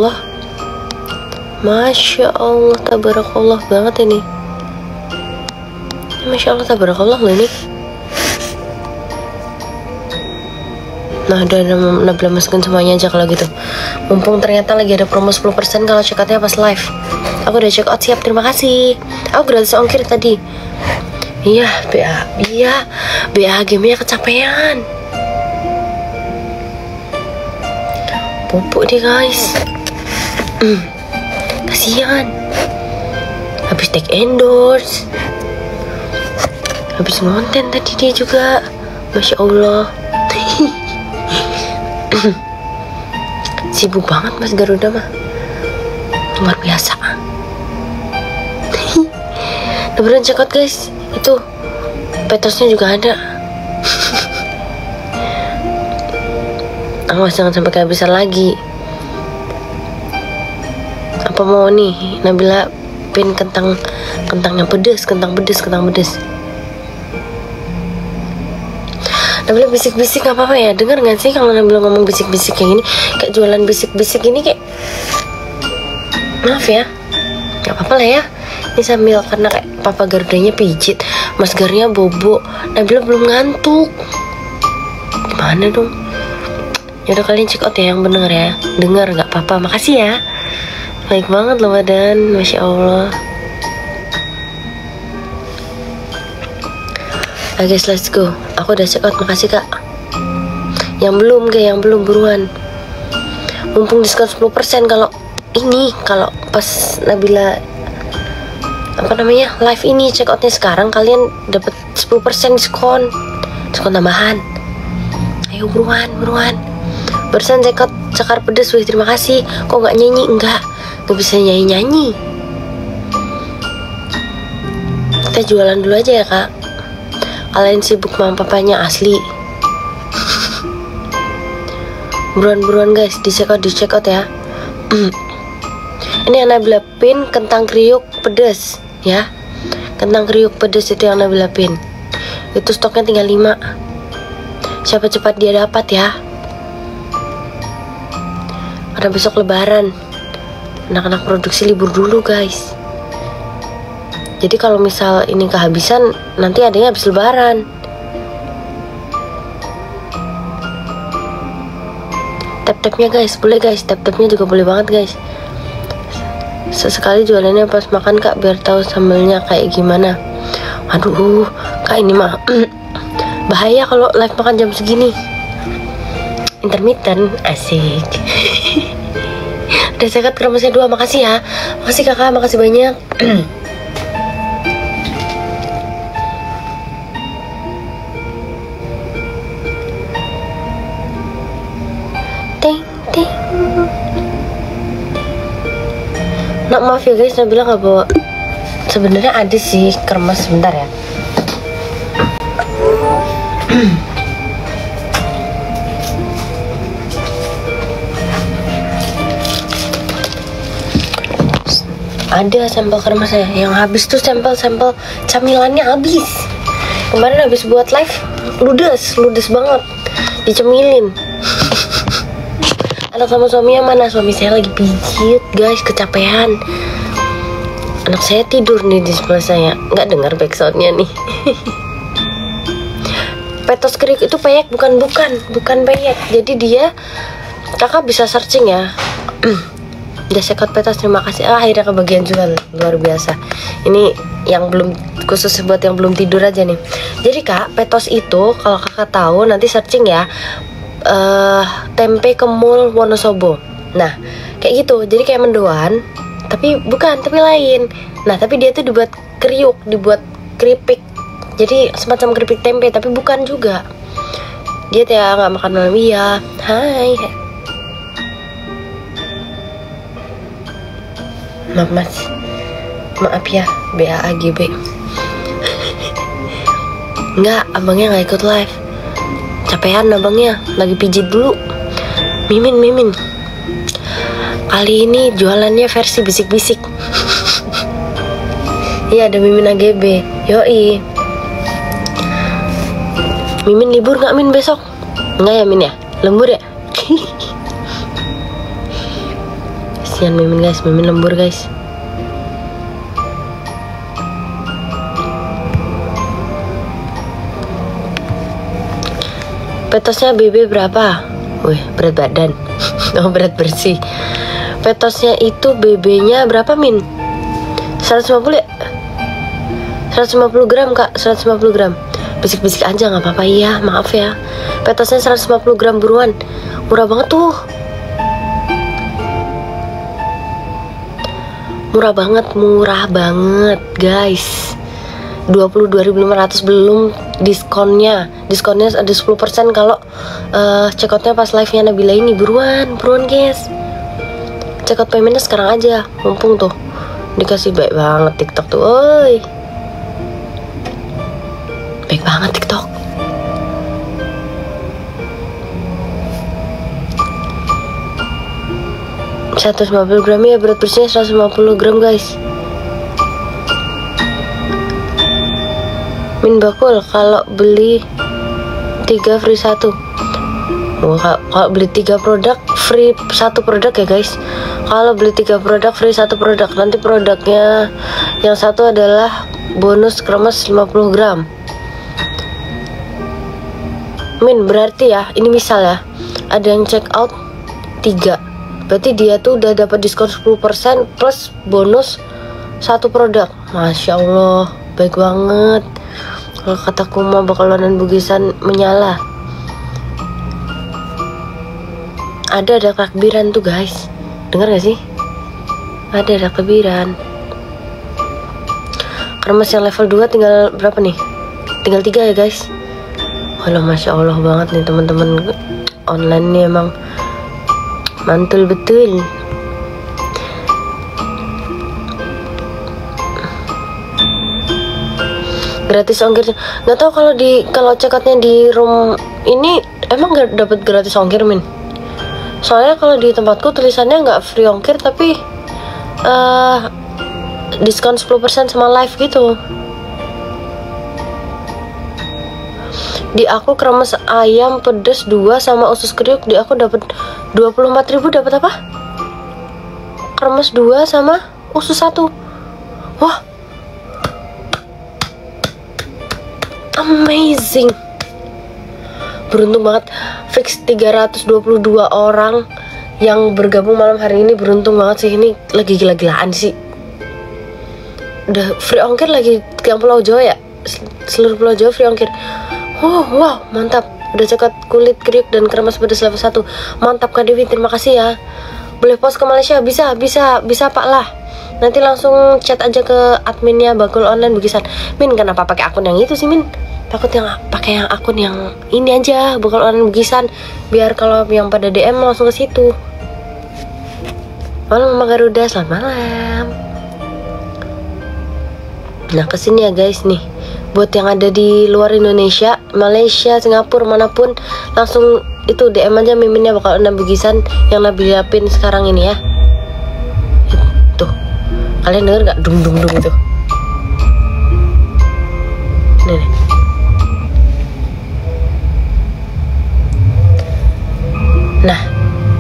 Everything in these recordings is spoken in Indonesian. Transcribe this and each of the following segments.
Allah. Masya Allah, tabarakallah banget ini. Masya Allah, tabarakallah loh ini. Nah, udah Nabila masukin semuanya aja kalau gitu. Mumpung ternyata lagi ada promo 10% kalau check outnya pas live. Aku udah check out, siap, terima kasih. Aku gratis ongkir tadi. Iya, BA game-nya kecapean. Pupuk deh guys. Kasihan. Habis take endorse, habis ngonten tadi dia juga. Masya Allah. Sibuk banget Mas Garuda mah, luar biasa. Lebaran check out guys. Itu petosnya juga ada. Awas jangan sampai kehabisan lagi. Apa mau nih Nabila pin kentang yang pedes, kentang pedes. Nabila bisik-bisik gak apa-apa ya? Dengar gak sih kalau Nabila ngomong bisik-bisik kayak gini? Kayak jualan bisik-bisik ini kayak, maaf ya, gak apa-apa lah ya. Ini sambil karena kayak Papa Garudanya pijit, Mas Garnya bobo, Nabila belum ngantuk. Gimana dong? Yaudah kalian check out ya yang bener ya. Dengar gak apa-apa, makasih ya. Baik banget loh badan, Masya Allah. Oke guys, let's go. Aku udah check out, makasih kak. Yang belum buruan. Mumpung diskon 10% kalau ini, kalau pas Nabila live ini check outnya sekarang, kalian dapat 10% diskon tambahan. Ayo buruan. Barusan check out cakar pedes, wih terima kasih. Kok nggak nyanyi? Nggak bisa nyanyi. Kita jualan dulu aja ya kak. Kalian sibuk sama papanya asli. Buruan guys, di check out ya. Ini yang Nabila pin kentang kriuk pedes ya. Kentang kriuk pedes itu yang Nabila pin. Itu stoknya tinggal 5. Siapa cepat dia dapat ya. Karena besok lebaran, anak-anak produksi libur dulu guys. Jadi kalau misal ini kehabisan, nanti adanya habis lebaran. Tap-tapnya guys, boleh guys. Tap-tapnya juga boleh banget guys. Sesekali jualannya pas makan kak, biar tahu sambelnya kayak gimana. Aduh kak, ini mah bahaya kalau live makan jam segini. Intermittent, asik. Udah sekat kremasnya 2, makasih ya. Makasih kakak, makasih banyak. Ting. Nak maaf ya guys, Nabila nggak bawa. Sebenarnya ada sih kremas, sebentar ya. Ada sampel kremasnya. Yang habis tuh sampel camilannya habis. Kemarin habis buat live ludes banget, dicemilin. Anak sama suaminya mana? Suami saya lagi pijit guys, kecapean. Anak saya tidur nih di sebelah saya. Nggak dengar backsoundnya nih. Petos kriuk itu peyek, bukan peyek. Jadi dia, kakak bisa searching ya. Udah sekat petos, terima kasih. Akhirnya kebagian jual, luar biasa. Ini yang belum, khusus buat yang belum tidur aja nih. Jadi kak, petos itu kalau kakak tahu nanti searching ya, tempe kemul Wonosobo. Nah kayak gitu, jadi kayak mendoan, tapi lain. Nah tapi dia tuh dibuat kriuk, dibuat keripik. Jadi semacam keripik tempe, tapi bukan juga. Dia ya nggak makan malam. Iya, hai. Maaf mas, maaf ya, BAAGB. Enggak, abangnya nggak ikut live. Capean abangnya, lagi pijit dulu. Mimin. Kali ini jualannya versi bisik-bisik. Iya, ada Mimin AGB. Yoi. Mimin libur nggak Min besok? Enggak ya Min ya? Lembur ya? kasihan Mimin guys, Mimin lembur guys. Petosnya BB berapa? Wih, berat badan. Oh, berat bersih. Petosnya itu BB-nya berapa Min? 150 ya? 150 gram kak, 150 gram. Bisik-bisik aja nggak apa-apa ya, maaf ya. Petosnya 150 gram buruan. Murah banget tuh. Murah banget guys. 22.500 belum diskonnya. Diskonnya ada 10% kalau check outnya pas live-nya Nabila ini. Buruan guys. Check out paymentnya sekarang aja, mumpung tuh dikasih baik banget TikTok tuh. Oi, baik banget TikTok. $150 gram ya, berat bersihnya 150 gram guys. Min bakul, kalau beli 3 free 1. Oh, kalau beli 3 produk free 1 produk ya guys. Kalau beli 3 produk free 1 produk. Nanti produknya yang satu adalah bonus kremes 50 gram. Min, berarti ya, ini misal ya, ada yang check out 3, berarti dia tuh udah dapat diskon 10% plus bonus 1 produk. Masya Allah, baik banget. Kalau kataku mah bakalan bugisan menyala. Ada takbiran tuh guys, dengar gak sih? Ada takbiran. Kremes yang level 2 tinggal berapa nih? Tinggal 3 ya guys. Walah, Masya Allah banget nih teman-teman. Online nih emang mantul betul. Gratis ongkir. Nggak tahu kalau cekatnya di room ini emang nggak dapat gratis ongkir Min. Soalnya kalau di tempatku tulisannya nggak free ongkir tapi diskon 10% sama live gitu. Di aku kremes ayam pedes 2 sama usus kriuk, di aku dapat 24.000. Dapat apa? Kremes 2 sama usus 1. Wah, amazing. Beruntung banget. Fix 322 orang yang bergabung malam hari ini. Beruntung banget sih, ini lagi gila-gilaan sih. Udah free ongkir lagi yang Pulau Jawa ya. Seluruh Pulau Jawa free ongkir. Wow, mantap. Udah cekat kulit kriuk dan kremes pedas level 1. Mantap Kak Dewi, terima kasih ya. Boleh post ke Malaysia? Bisa Pak lah. Nanti langsung chat aja ke adminnya Bakul Online Bugisan. Min, kenapa pakai akun yang itu sih Min? Pakai yang akun yang ini aja, Bakul Online Bugisan. Biar kalau yang pada DM langsung ke situ. Malam Mama Garuda, selamat malam. Nah, kesini ya guys nih. Buat yang ada di luar Indonesia, Malaysia, Singapura, manapun, langsung itu DM aja Miminnya Bakal Online Bugisan yang Nabila pin sekarang ini ya. Tuh, kalian denger gak dung itu? Nih. Nah,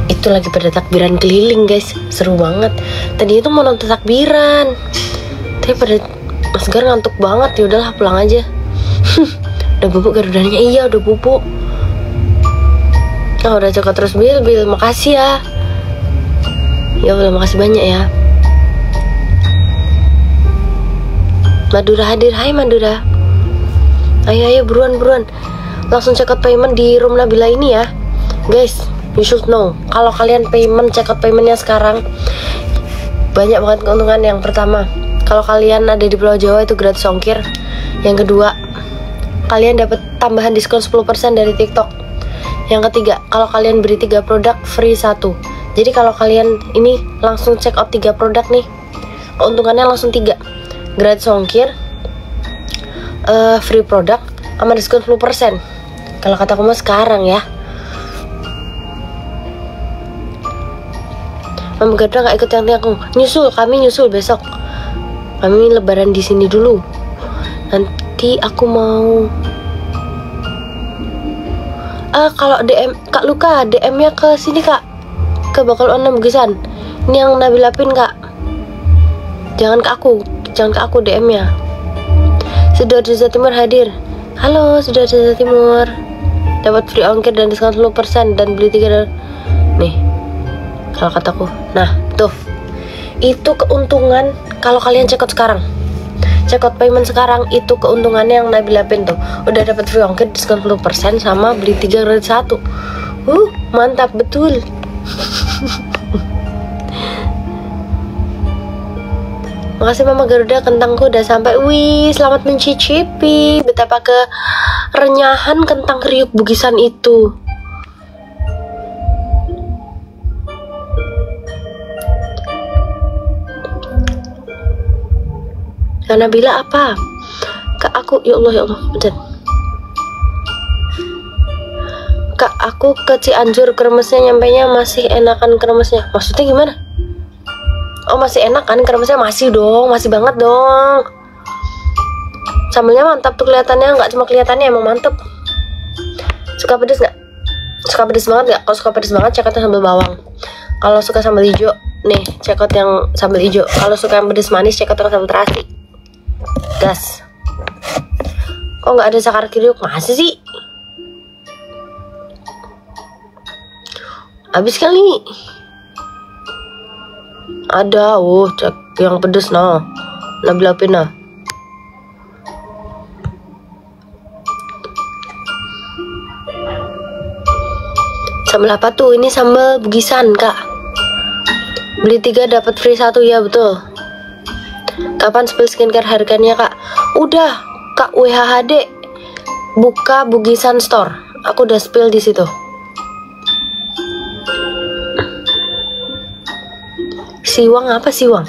itu lagi pada takbiran keliling guys, seru banget. Tadi itu mau nonton takbiran, tapi pada Mas Gar ngantuk banget, ya udahlah pulang aja. Udah bubuk Garudanya? Iya, udah bubuk. Oh, udah coklat terus Bil, makasih ya. Ya udah, makasih banyak ya. Madura hadir, hai Madura. Ayo buruan. Langsung check out payment di room Nabila ini ya. Guys, you should know, kalau kalian check out paymentnya sekarang, banyak banget keuntungan. Yang pertama, kalau kalian ada di Pulau Jawa itu gratis ongkir. Yang kedua, kalian dapat tambahan diskon 10% dari TikTok. Yang ketiga, kalau kalian beli 3 produk free 1. Jadi kalau kalian ini langsung check out 3 produk nih, keuntungannya langsung 3. Gratis ongkir, free produk, sama diskon 10%. Kalau kata aku mah sekarang ya. Mama Gadra nggak ikut yang aku kami nyusul besok. Kami lebaran di sini dulu. Nanti aku mau kalau DM Kak Luka, DM-nya ke sini Kak, ke Bakal Online Bugisan. Ini yang Nabila pin kak. Jangan ke aku DM-nya. Sidoarjo Timur hadir. Halo Sidoarjo Timur. Dapat free ongkir dan diskon 10% dan beli 3 nih. Kalau kataku. Nah, tuh. Itu keuntungan kalau kalian check out sekarang. Check out payment sekarang itu keuntungannya yang Nabila pin tuh. Udah dapat free ongkir diskon 10% sama beli 3 gratis 1. Mantap betul. Makasih Mama Garuda, kentangku udah sampai. Wih, selamat mencicipi betapa kerenyahan kentang kriuk Bugisan itu. Karena Nabila apa? Kak aku, ya Allah, bener. Kak aku ke Cianjur, kremesnya nyampainya masih enakan kremesnya. Maksudnya gimana? Oh masih enak kan kremesnya? Masih dong, masih banget dong. Sambelnya mantap tuh kelihatannya, nggak cuma kelihatannya, emang mantep. Suka pedes nggak? Suka pedes banget nggak? Kalau suka pedes banget cekotnya sambal bawang. Kalau suka sambal hijau, nih cekot yang sambal hijau. Kalau suka yang pedes manis cekot yang sambal terasi. Gas. Kok nggak ada sakar kriuk? Masih sih? Habis kali. Ada, cek yang pedes nah. Nabila pin nah. Sambal apa tuh? Ini sambal Bugisan, Kak. Beli 3 dapat free 1 ya, betul. Kapan spill skincare harganya, Kak? Udah, Kak WHHD. Buka Bugisan Store. Aku udah spill di situ. Siwang apa siwang?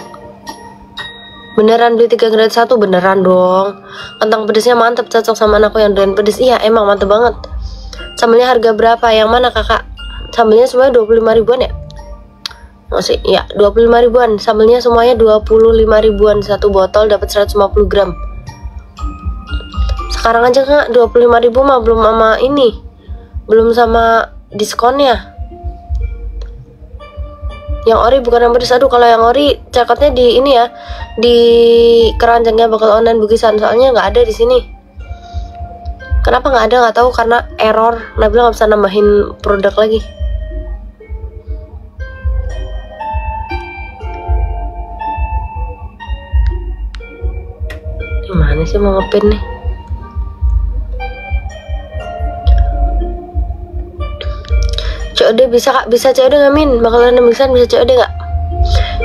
Beneran beli 3 gratis 1? Beneran dong. Kentang pedesnya mantep, cocok sama anakku yang doyan pedes. Iya emang mantep banget. Sambelnya harga berapa? Yang mana kakak? Sambelnya semuanya 25 ribuan ya? Masih ya 25 ribuan. Sambelnya semuanya 25 ribuan. Satu botol dapat 150 gram. Sekarang aja kak 25 ribu mah belum sama ini. Belum sama diskonnya. Yang ori bukan yang pedes. Aduh kalau yang ori cekotnya di ini ya, di keranjangnya bakal online Bugisan, soalnya nggak ada di sini. Kenapa nggak ada nggak tahu, karena error. Nabila nggak bisa nambahin produk lagi. Gimana sih mau ngepin nih? COD bisa kak, bisa COD nggak Min? Bakalan nembiksan bisa COD nggak?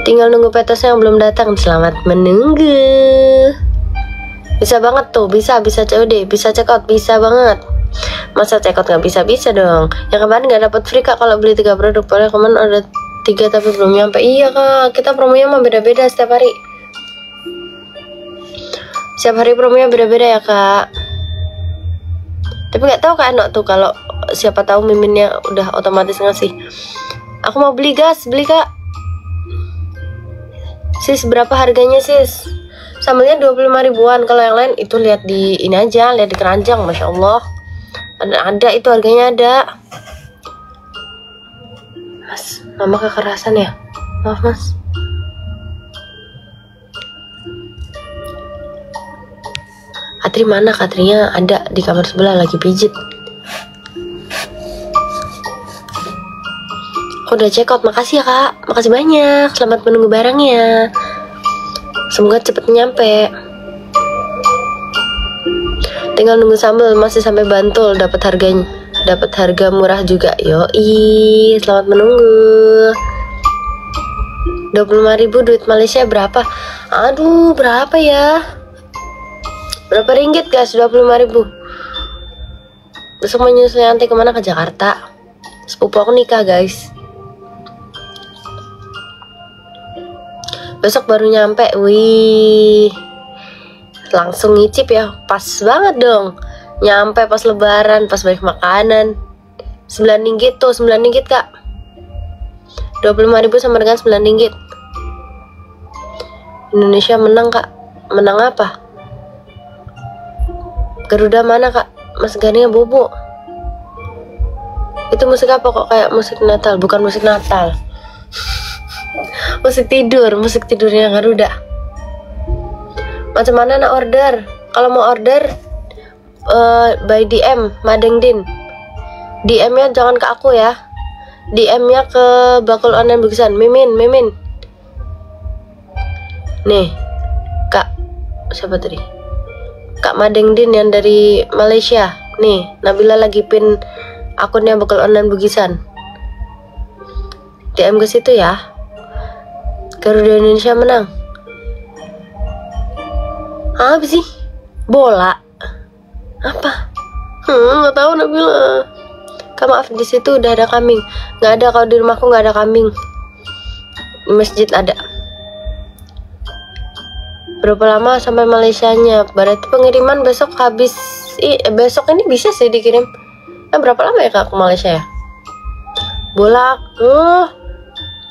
Tinggal nunggu petosnya yang belum datang. Selamat menunggu. Bisa banget tuh, bisa COD, bisa check out, bisa banget. Masa check out nggak bisa dong. Yang kemarin nggak dapat free kak kalau beli 3 produk. Padahal kemarin ada 3 tapi belum nyampe. Iya kak, kita promonya mah beda-beda setiap hari. Setiap hari promonya beda-beda ya kak. Tapi nggak tahu kak Enok tuh, kalau siapa tahu miminnya udah otomatis ngasih. Aku mau beli gas, beli kak. Sis berapa harganya sis? Sambelnya 25 ribuan. Kalau yang lain itu lihat di ini aja, lihat di keranjang. Masya Allah ada itu harganya ada. Mas, mama kekerasan ya? Maaf mas. Katri mana? Katrinya ada di kamar sebelah lagi pijit. Aku udah check out, makasih ya kak, makasih banyak. Selamat menunggu barangnya. Semoga cepet nyampe. Tinggal nunggu sambal, masih sampai Bantul dapat harganya, dapat harga murah juga. Yoi, selamat menunggu. 25.000 duit Malaysia berapa? Aduh, berapa ya? Berapa ringgit guys? 25.000. Besok mau nyusul nanti kemana? Ke Jakarta. Sepupu aku nikah guys. Besok baru nyampe. Wih, langsung ngicip ya. Pas banget dong. Nyampe pas lebaran, pas balik makanan. 9 ringgit tuh, 9 ringgit kak. 25.000 sama dengan 9 ringgit. Indonesia menang kak. Menang apa? Garuda mana kak? Mas Gania bobo. Itu musik apa kok kayak musik Natal? Bukan musik Natal. musik tidurnya Garuda. Macam mana nak order? Kalau mau order by DM Madengdin. DM-nya jangan ke aku ya. DM-nya ke Bakul Online Bugisan. Mimin. Nih, Kak siapa tadi? Kak Madengdin yang dari Malaysia. Nih, Nabila lagi pin akunnya Bakul Online Bugisan. DM ke situ ya. Garuda Indonesia menang. Apa sih? Bola. Apa? Nggak tahu Nabila. Kak maaf, di situ udah ada kambing. Nggak ada, kalau di rumahku nggak ada kambing. Di masjid ada. Berapa lama sampai Malaysianya? Berarti pengiriman besok habis. Besok ini bisa sih dikirim. Berapa lama ya Kak ke Malaysia ya? Bola.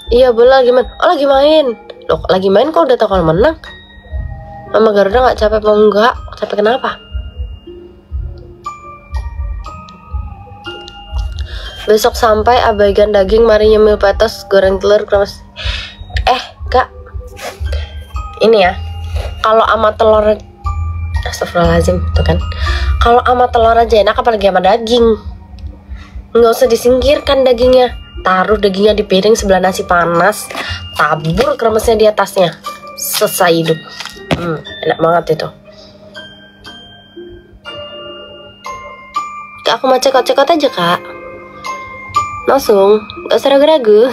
Iya bola gimana? Oh lagi main. Loh lagi main kok udah tahu kalau menang? Mama Garuda nggak capek apa enggak? Capek kenapa? Besok sampai abaikan daging, mari nyemil patos, goreng telur, kremes. Kak, ini ya, kalau ama telur, astagfirullahaladzim, tuh kan. Kalau ama telur aja enak, apalagi sama daging. Nggak usah disingkirkan dagingnya. Taruh dagingnya di piring sebelah nasi panas, tabur kremesnya di atasnya, selesai hidup. Enak banget itu. Kak, aku mau cekot-cekot aja Kak. Langsung, gak usah ragu-ragu.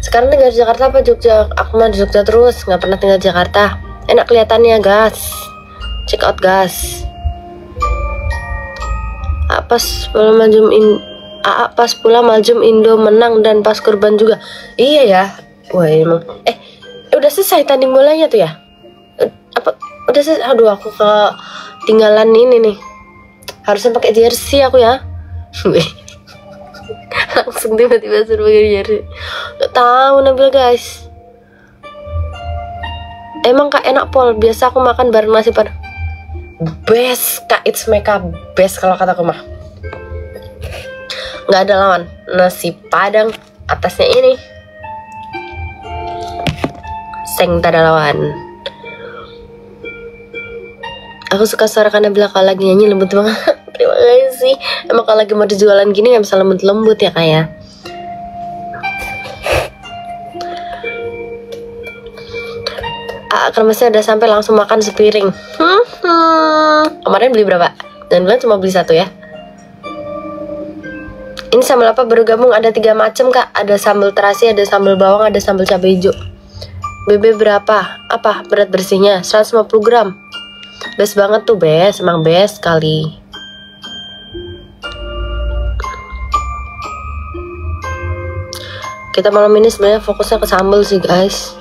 Sekarang tinggal di Jakarta apa Jogja? Aku mah di Jogja terus, gak pernah tinggal di Jakarta. Enak kelihatannya gas. Check out gas. Pas pula Maljum Indo menang dan pas kurban juga. Iya ya. Wah emang. Udah selesai tanding bolanya tuh ya? Udah selesai. Aduh aku ketinggalan ini nih. Harusnya pakai jersey aku ya. Langsung tiba-tiba suruh pakai jersey. Gak tahu Nabila guys. Emang Kak enak Pol. Biasa aku makan bareng nasi padang. Best Kak, it's makeup best kalau kataku mah. Gak ada lawan. Nasi padang atasnya ini seng tak ada lawan. Aku suka suara Nabila kalau lagi nyanyi lembut banget. Terima kasih. Emang kalau lagi mau dijualan gini nggak bisa lembut-lembut ya Kak ya. Kremesnya udah sampai, langsung makan sepiring. Kemarin beli berapa? Dan bilang cuma beli satu ya. Ini sambal apa baru gabung? Ada 3 macam Kak. Ada sambal terasi, ada sambal bawang, ada sambal cabai hijau. BB berapa? Apa berat bersihnya? 150 gram. Best banget tuh best, emang best sekali. Kita malam ini sebenarnya fokusnya ke sambal sih guys.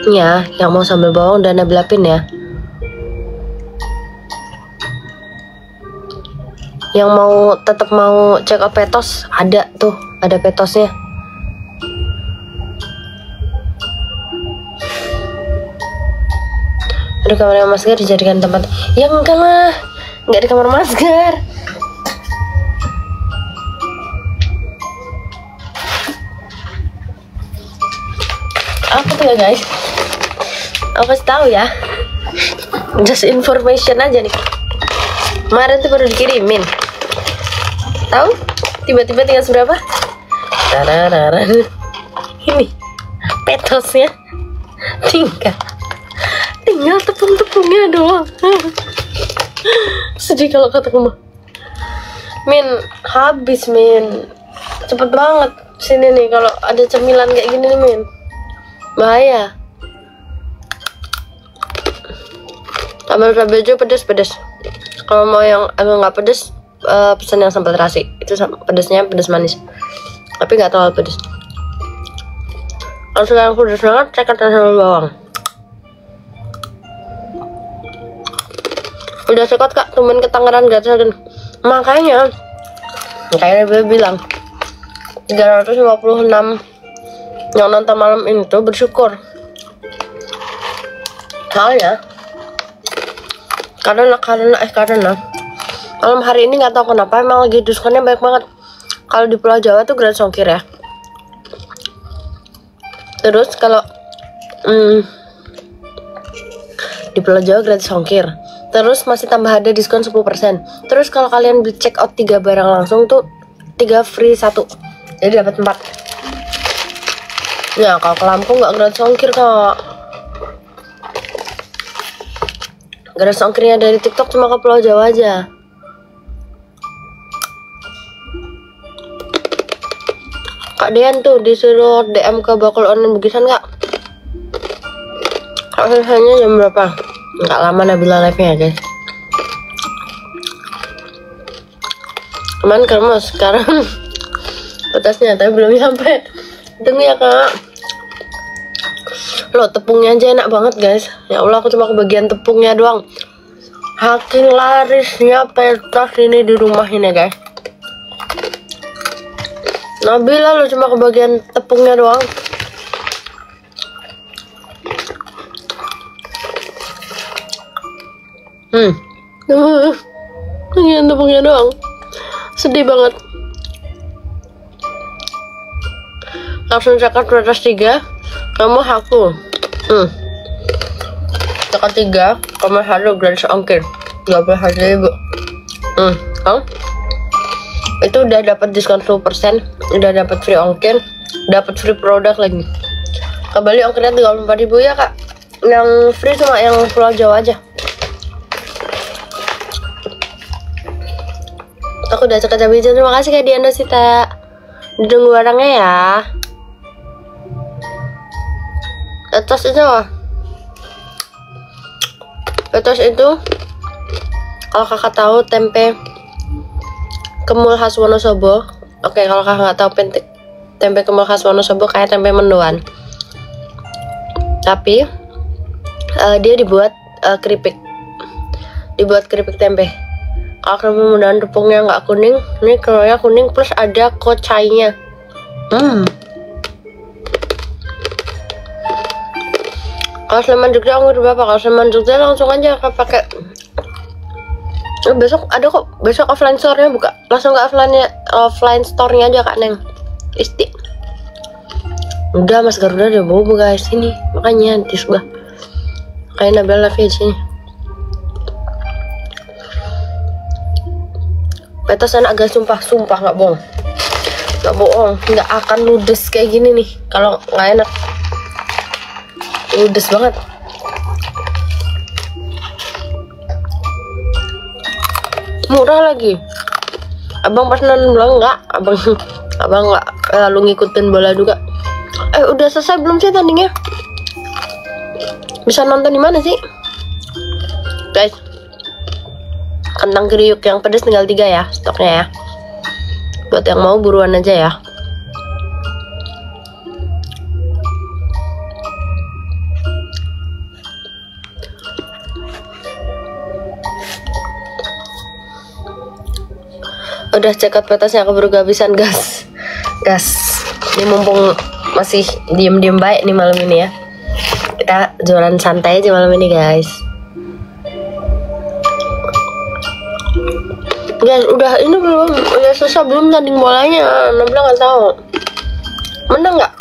Ya, yang mau sambal bawang dan Nabila pin ya. Yang mau tetap mau check out petos, ada tuh, ada petosnya. Aduh, kamar Mas Gar dijadikan tempat. Ya enggak lah, enggak di kamar Mas Gar. Apa tuh ya guys? Aku kasih tahu ya. Just information aja nih. Kemarin tuh baru dikirimin. Tahu? Tiba-tiba tinggal seberapa? Ini petosnya tinggal tepung-tepungnya doang. Sedih kalau kataku mah. Min, habis Min. Cepet banget sini nih kalau ada cemilan kayak gini nih Min. Bahaya. Sambal cabai hijau pedas. Kalau mau yang agak nggak pedas, pesan yang sambal terasi. Itu pedasnya pedas manis, tapi nggak terlalu pedas. Kalau sekarang pedas banget, saya kata sambal bawang. Udah sekot Kak, tumben ke Tangerang gratis. Makanya dia bilang 356 yang nonton malam ini tuh bersyukur. Soalnya karena Malam hari ini nggak tahu kenapa emang lagi diskonnya banyak banget. Kalau di Pulau Jawa tuh gratis ongkir ya. Terus kalau di Pulau Jawa gratis ongkir. Terus masih tambah ada diskon 10%. Terus kalau kalian beli check out 3 barang langsung tuh 3 free 1. Jadi dapat 4. Ya kalau ke Lampung nggak gratis ongkir kok. Gratis ongkirnya dari TikTok cuma ke Pulau Jawa aja. Kak Dean tuh disuruh DM ke bakul online Bugisan nggak? Kak selesainya jam berapa? Nggak lama Nabila live-nya ya guys. Aman karena sekarang petasnya tapi belum sampai. Tunggu ya kak. Loh tepungnya aja enak banget guys. Ya Allah aku cuma kebagian tepungnya doang. Hakin larisnya petas ini di rumah ini guys. Nabila lo cuma kebagian tepungnya doang. Bagian tepungnya doang. Sedih banget. Langsung cekat batas 3. Kamu aku. Cekat 3. Kamu harus gratis ongkir 12.000. Itu udah dapat diskon 10%, udah dapat free ongkir, dapat free produk lagi. Kembali ongkirnya 34.000 ya kak. Yang free cuma yang Pulau Jawa aja. Aku udah cekat cabai. Terima kasih kak Diana Sita. Ditunggu barangnya ya. Petos itu kalau kakak tahu tempe kemul khas Wonosobo. Oke, kalau kakak nggak tahu tempe kemul khas Wonosobo kayak tempe mendoan, tapi dia dibuat keripik tempe. Kalau tempe mendoan tepungnya nggak kuning, ini keluarnya kuning plus ada kocainya. Kalau Sleman Jogja ongkir berapa? Kalau Sleman Jogja langsung aja pakai. Besok ada kok, besok offline store-nya buka. Langsung ke offline store-nya aja kak Neng. Isti. Udah Mas Garuda udah bobo guys ini, makanya di sebelah. Kayak Nabila live di sini. Petasan agak sumpah nggak bohong. Nggak akan ludes kayak gini nih kalau nggak enak. Ludes banget. Murah lagi. Abang pas nonton bilang enggak, abang nggak lalu ngikutin bola juga. Udah selesai belum sih tandingnya? Bisa nonton di mana sih guys? Kentang kriuk yang pedas tinggal 3 ya stoknya ya. Buat yang mau buruan aja ya. Udah cekat petasnya keburu kehabisan gas. Ini mumpung masih diem baik nih malam ini ya. Kita jualan santai aja malam ini guys. Guys, udah ini belum, udah selesai belum tanding bolanya? Nabila nggak tahu. Menang nggak?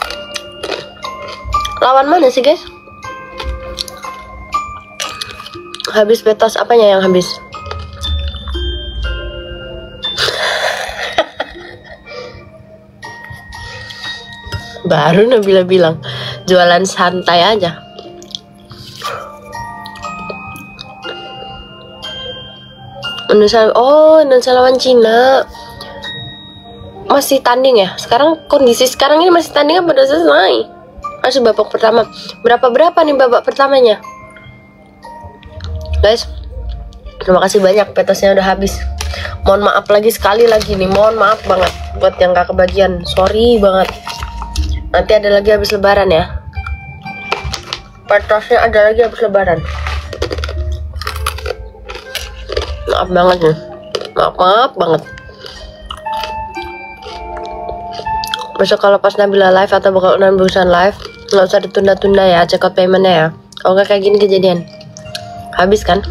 Lawan mana sih guys? Habis petas apanya yang habis? Baru Nabila bilang jualan santai aja. Indonesia lawan Cina masih tanding ya. Sekarang kondisi sekarang ini masih tanding apa udah selesai? Masih babak pertama. Berapa nih babak pertamanya? Guys, terima kasih banyak, petasnya udah habis. Mohon maaf sekali lagi nih, mohon maaf banget buat yang gak kebagian. Sorry banget. Nanti ada lagi habis lebaran ya. Petasnya ada lagi habis lebaran. Maaf banget nih. Maaf banget. Besok kalau pas Nabila live atau bakal Bugisan live, nggak usah ditunda-tunda ya, check out paymentnya ya. Kalau nggak kayak gini kejadian. Habis kan?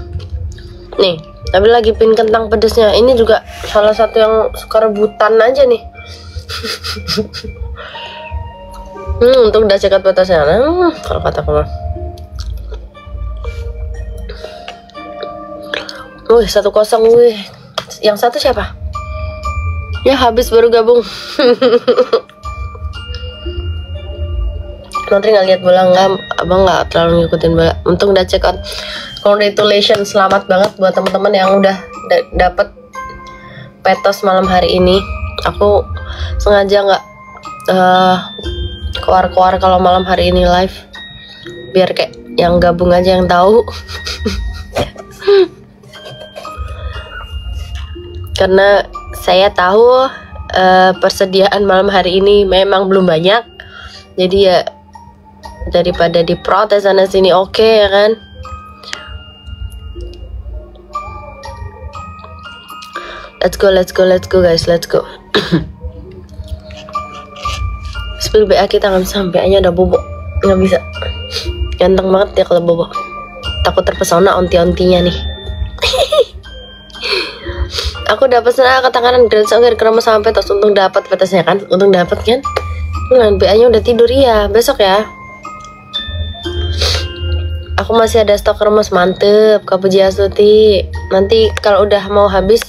Nih, Tapi lagi pin kentang pedesnya. Ini juga salah satu yang suka rebutan aja nih. Untung udah cekat petasnya. Kalau kataku mah. 1-0. Wih. Yang satu siapa? Ya habis baru gabung. Nanti nggak lihat bola, nggak, abang nggak terlalu ngikutin bola. Untung udah check out. Congratulations, selamat banget buat teman-teman yang udah dapet petos malam hari ini. Aku sengaja nggak keluar-keluar kalau malam hari ini live, biar kayak yang gabung aja yang tahu. Karena saya tahu persediaan malam hari ini memang belum banyak, jadi ya daripada diprotes sana sini, oke ya kan. Let's go guys, let's go. Spill BA kita nggak sampai, aja ada bobok, nggak bisa. Ganteng banget ya kalau bobok. Takut terpesona onti-ontinya nih. Aku dapat sana katakan gratis ongkir kerama sampai terus, untung dapat petasnya kan, untung dapat kan. BA-nya udah tidur ya, besok ya. Aku masih ada stok remes, mantep Kak Puji Astuti. Nanti kalau udah mau habis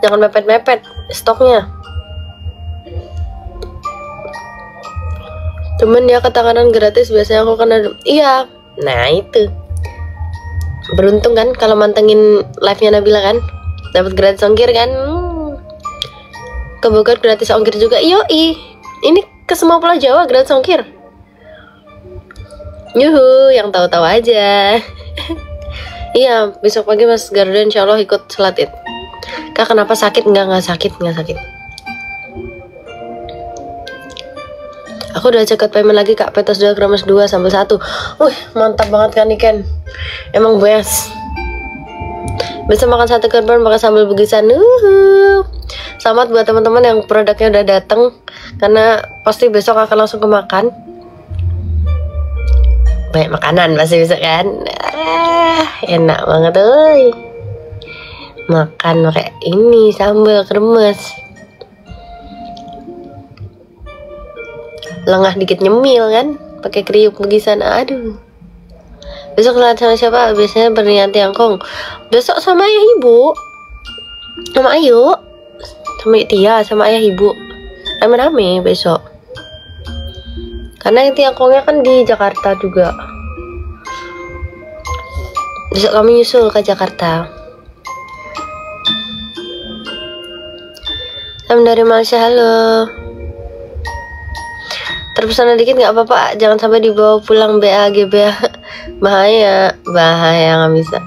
jangan mepet-mepet stoknya. Cuman ya katakan gratis biasanya aku kan ada. Iya, nah itu beruntung kan kalau mantengin live-nya Nabila kan, dapat gratis ongkir kan. Ke Bogor gratis ongkir juga. Yoi, ini ke semua Pulau Jawa gratis ongkir. Yuhu, yang tahu-tahu aja. Iya, besok pagi Mas Garuda insya Allah ikut sholat Id. Kak, kenapa sakit? Nggak sakit. Aku udah cekat payment lagi Kak, petos 2 kremes 2 sambal 1. Mantap banget kan ikan. Emang best. Bisa makan satu kerbau pakai sambal bugisan. Selamat buat teman-teman yang produknya udah dateng, karena pasti besok akan langsung kemakan. Banyak makanan pasti bisa kan. Enak banget makan pakai ini sambal kremes, lengah dikit nyemil kan, pakai kriuk bugisan. Aduh, besok lihat sama siapa? Biasanya berniat Tiangkong. Besok sama ayah ibu, sama Ayu, sama Tia, sama ayah ibu, rame-rame besok. Karena yang Tiangkongnya kan di Jakarta juga. Besok kami nyusul ke Jakarta. Salam dari Malaysia, halo. Terpesona dikit nggak apa-apa, jangan sampai dibawa pulang BAGB. Bahaya nggak bisa.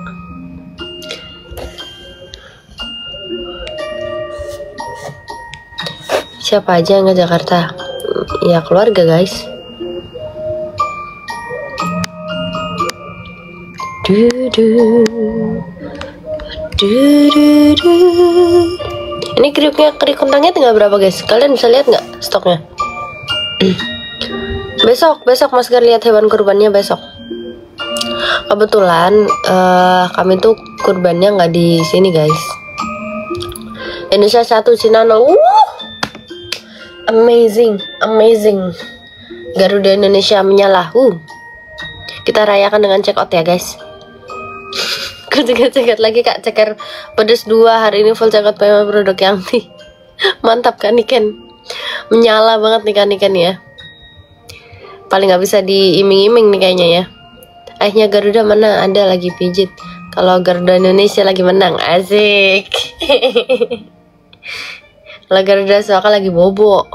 Siapa aja yang ke Jakarta? Ya keluarga guys. Ini kriuk kentangnya tinggal berapa guys? Kalian bisa lihat nggak stoknya? Besok Mas Gar lihat hewan kurbannya besok. Kebetulan kami tuh kurbannya nggak di sini guys. Indonesia 1 Cina 0. Amazing. Garuda Indonesia menyala. Kita rayakan dengan check out ya guys. Cekat lagi Kak, ceker pedes 2 hari ini full check out payment produk yang nih. Mantap kan ikan. Menyala banget nih kan ya. Paling nggak bisa diiming-iming nih kayaknya ya. Ayahnya Garuda mana? Ada lagi pijit. Kalau Garuda Indonesia lagi menang, asik. Kalau Garuda Suaka lagi bobo.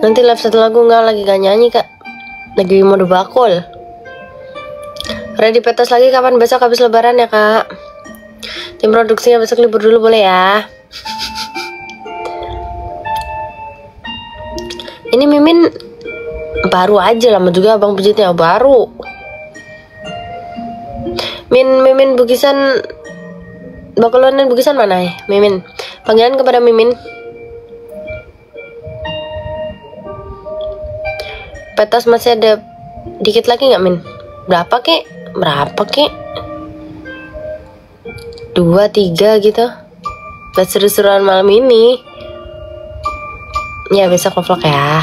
Nanti live satu lagu nggak lagi gak nyanyi Kak. Lagi mode bakul. Ready petos lagi kapan? Besok habis lebaran ya Kak. Tim produksinya besok libur dulu boleh ya. Ini Mimin baru aja, lama juga Abang pijitnya baru. Mimin bugisan bakulanan bugisan mana ya? Mimin. Panggilan kepada Mimin. Petas masih ada dikit lagi nggak Min? Berapa kek? 2, 3 gitu. Buat seru-seruan malam ini. Ya besok vlog ya.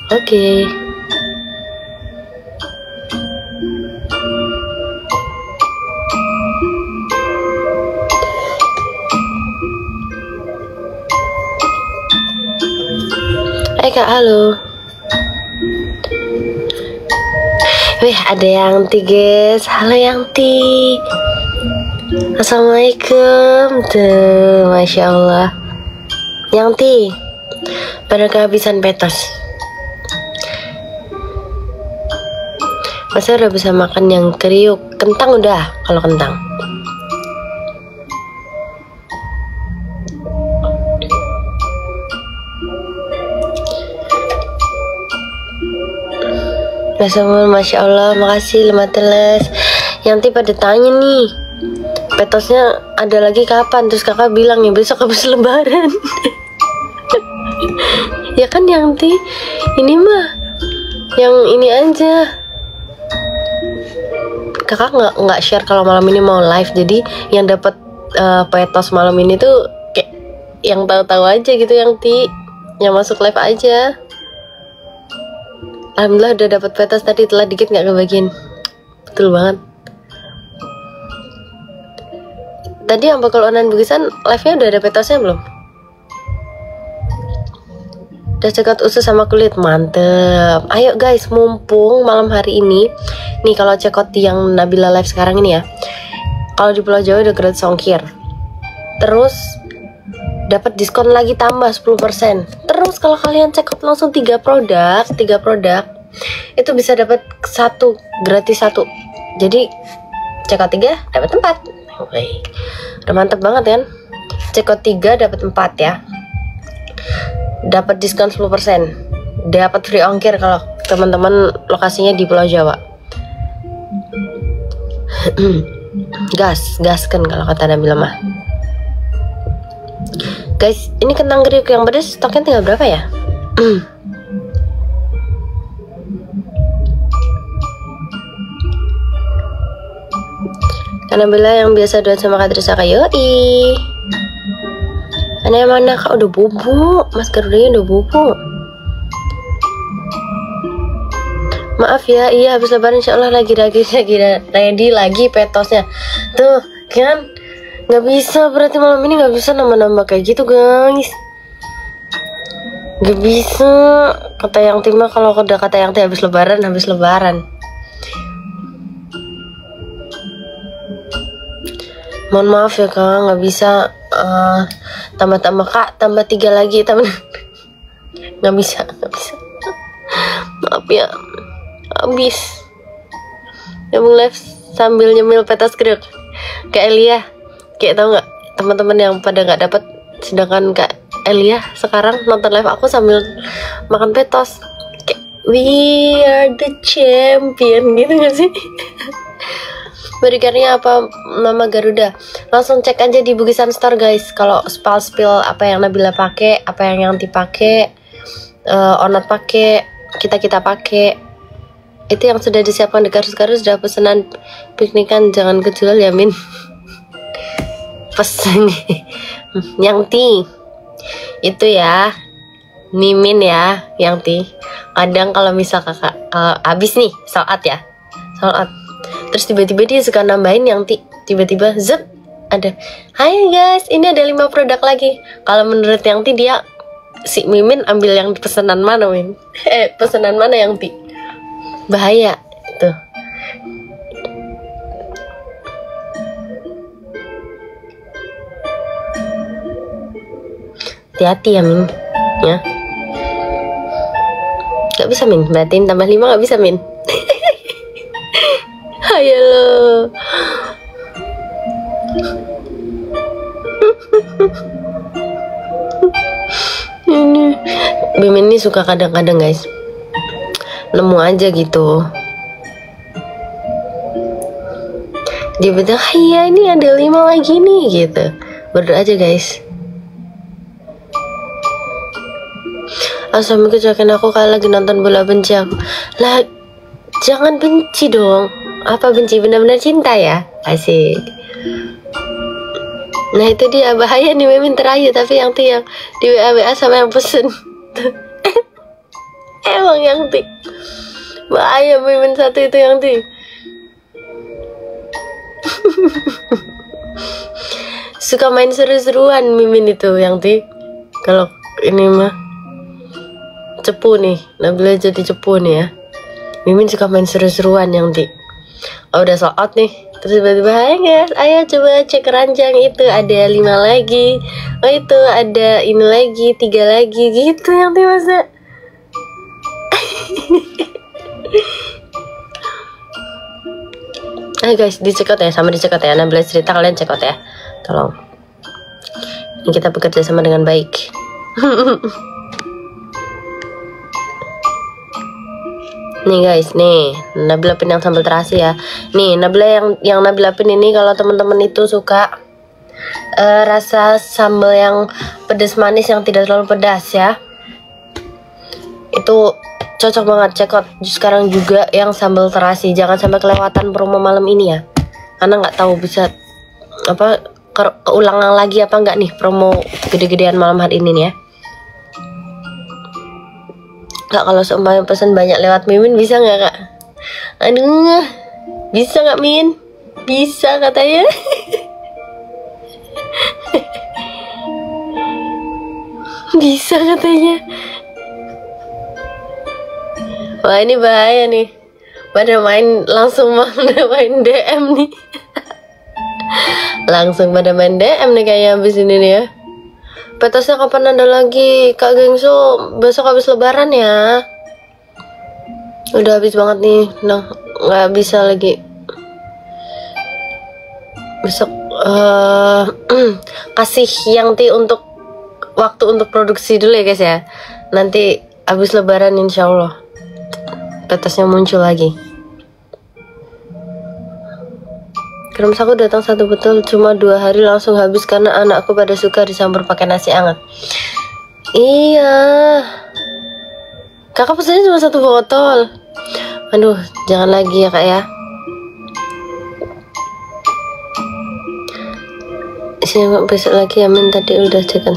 Oke. Hai Kak, halo. Wih, ada Yangti guys. Halo Yangti. Assalamualaikum. Tuh, Masya Allah. Yangti, pada kehabisan petos. Masa udah bisa makan yang kriuk? Kentang udah, kalau kentang. Masya Allah, makasih Lemat Teles. Yangti pada tanya nih, petosnya ada lagi kapan? Terus kakak bilang ya besok habis lebaran. Ya kan Yangti, ini mah yang ini aja. Kakak nggak share kalau malam ini mau live, jadi yang dapat petos malam ini tuh kayak yang tahu-tahu aja gitu Yangti, yang masuk live aja. Alhamdulillah udah dapat petos tadi, telah dikit nggak kebagian. Betul banget. Tadi yang bakal online bugisan live-nya udah ada petosnya belum? Udah cekot usus sama kulit, mantep. Ayo guys, mumpung malam hari ini nih, kalau cekot yang Nabila live sekarang ini ya, kalau di Pulau Jawa udah gratis ongkir, terus dapat diskon lagi tambah 10%. Terus kalau kalian cekot langsung 3 produk itu bisa dapat 1 gratis 1. Jadi cekot 3 dapat 4. Oke. Udah mantep banget kan? Cekot 3 dapat 4 ya. Dapat diskon 10%. Dapat free ongkir kalau teman-teman lokasinya di Pulau Jawa. gas kan kalau kata Nabila mah. Guys, ini kentang kriuk yang pedas stoknya tinggal berapa ya? Karena Bella yang biasa doan sama Kak Trisaka, yoi. Karena yang mana Kak udah bobo, Mas Garudanya udah bobo. Maaf ya, iya habis lebaran insya Allah lagi ready lagi petosnya. Tuh kan, nggak bisa, berarti malam ini nggak bisa nambah-nambah kayak gitu guys. Nggak bisa. Kata yang timah, kalau udah kata yang habis lebaran. Mohon maaf ya Kak, nggak bisa. Tambah Kak, tambah 3 lagi, nggak bisa. Maaf ya, habis. Yang live sambil nyemil petas kriuk Kak Elia. Kayak tau nggak teman-teman yang pada nggak dapat, sedangkan Kak Elia sekarang nonton live aku sambil makan petos. Kayak we are the champion gitu nggak sih? Berikannya apa nama Garuda? Langsung cek aja di Bugisan Store guys. Kalau spill apa yang Nabila pakai, apa yang Yanti pakai, Onat pakai, kita pakai, itu yang sudah disiapkan di kardus-kardus. Sudah pesanan piknikan, jangan kejual ya Min. Pesen Yangti itu ya, Mimin ya Yangti. Kadang kalau misal kakak habis nih saat terus tiba-tiba dia suka nambahin Yangti, tiba-tiba zep ada, hai guys ini ada 5 produk lagi. Kalau menurut Yangti, dia si Mimin ambil yang pesanan mana Min? Pesanan mana Yangti? Bahaya tuh. Hati-hati ya Min ya. Gak bisa Min, berarti tambah 5 gak bisa Min. Ayo lo. Ini Mimin ini suka kadang-kadang guys nemu aja gitu, dia bilang iya ini ada 5 lagi nih gitu. Berdoa aja guys. Suamiku cuekin aku kalau lagi nonton bola, benci aku lah. Jangan benci dong. Apa benci? Benar-benar cinta ya? Asik. Nah itu dia bahaya nih Mimin terakhir. Tapi yang tuh yang di WA sama yang pesen emang yang tuh bahaya Mimin satu itu yang tuh. Suka main seru-seruan Mimin itu yang tuh. Kalau ini mah cepu nih, Nabila jadi cepu nih ya. Mimin suka main seru-seruan yang di. Oh udah sold out nih. Terus tiba-tiba, hai guys, ayo coba cek keranjang itu ada 5 lagi. Oh itu ada ini lagi, 3 lagi gitu yang di masa. Ayo guys, dicekot ya, sama dicekot ya. Nabila cerita kalian cekot ya. Tolong. Ini kita bekerja sama dengan baik. Nih guys, nih Nabila pin yang sambal terasi ya. Nih Nabila yang Nabila pin ini kalau teman-teman itu suka rasa sambal yang pedas manis yang tidak terlalu pedas ya, itu cocok banget. Cekot sekarang juga yang sambal terasi. Jangan sampai kelewatan promo malam ini ya, karena nggak tahu bisa apa keulangan lagi apa enggak nih promo gede-gedean malam hari ini nih ya. Kak, kalau seumpamanya pesan banyak lewat Mimin bisa nggak kak? Aduh, bisa nggak Min? Bisa katanya. Bisa katanya. Wah ini bahaya nih. Pada main langsung main DM nih. Langsung pada main DM nih kayaknya habis ini nih ya. Petasnya kapan ada lagi Kak Gengsu? Besok habis lebaran ya. Udah habis banget nih. Nah nggak bisa lagi. Besok kasih yang untuk waktu untuk produksi dulu ya guys ya. Nanti habis lebaran insya Allah petasnya muncul lagi. Krim aku datang 1 botol cuma 2 hari langsung habis karena anakku pada suka dicampur pakai nasi hangat. Iya. Kakak pesannya cuma 1 botol. Aduh, jangan lagi ya kak ya. Siap besok lagi Amin, tadi udah cekan.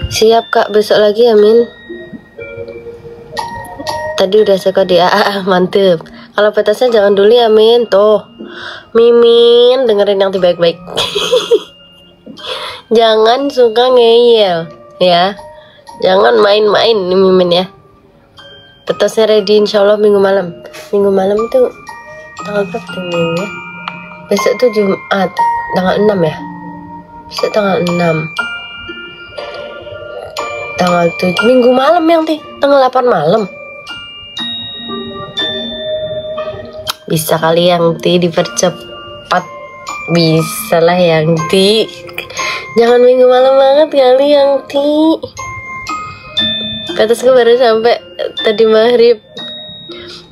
Siap kak, besok lagi Amin. Tadi udah suka di AA, mantep. Kalau petasnya jangan dulu ya Min. Tuh Mimin dengerin yang baik-baik. Jangan suka ngeyel ya. Jangan main-main nih Mimin ya. Petasnya ready insya Allah minggu malam. Minggu malam itu tanggal berapa tuh minggu ya? Besok tuh Jumat tanggal 6 ya. Besok tanggal 6. Tanggal 7 minggu malam yang tanggal 8 malam. Bisa kali yang dipercepat. Bisa lah yang jangan minggu malam banget kali yang Petasku baru sampai tadi maghrib.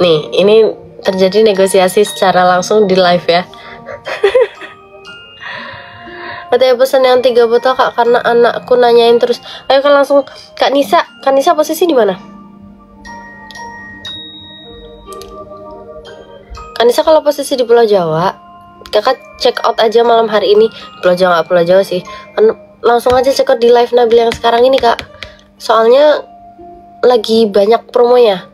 Nih ini terjadi negosiasi secara langsung di live ya. Katanya pesan yang 3 botol kak karena anakku nanyain terus. Ayo kan langsung Kak Nisa. Kak Nisa posisi di mana? Anissa kalau posisi di Pulau Jawa, kakak check out aja malam hari ini. Pulau Jawa nggak Pulau Jawa sih, langsung aja check out di live Nabil yang sekarang ini kak. Soalnya lagi banyak promonya.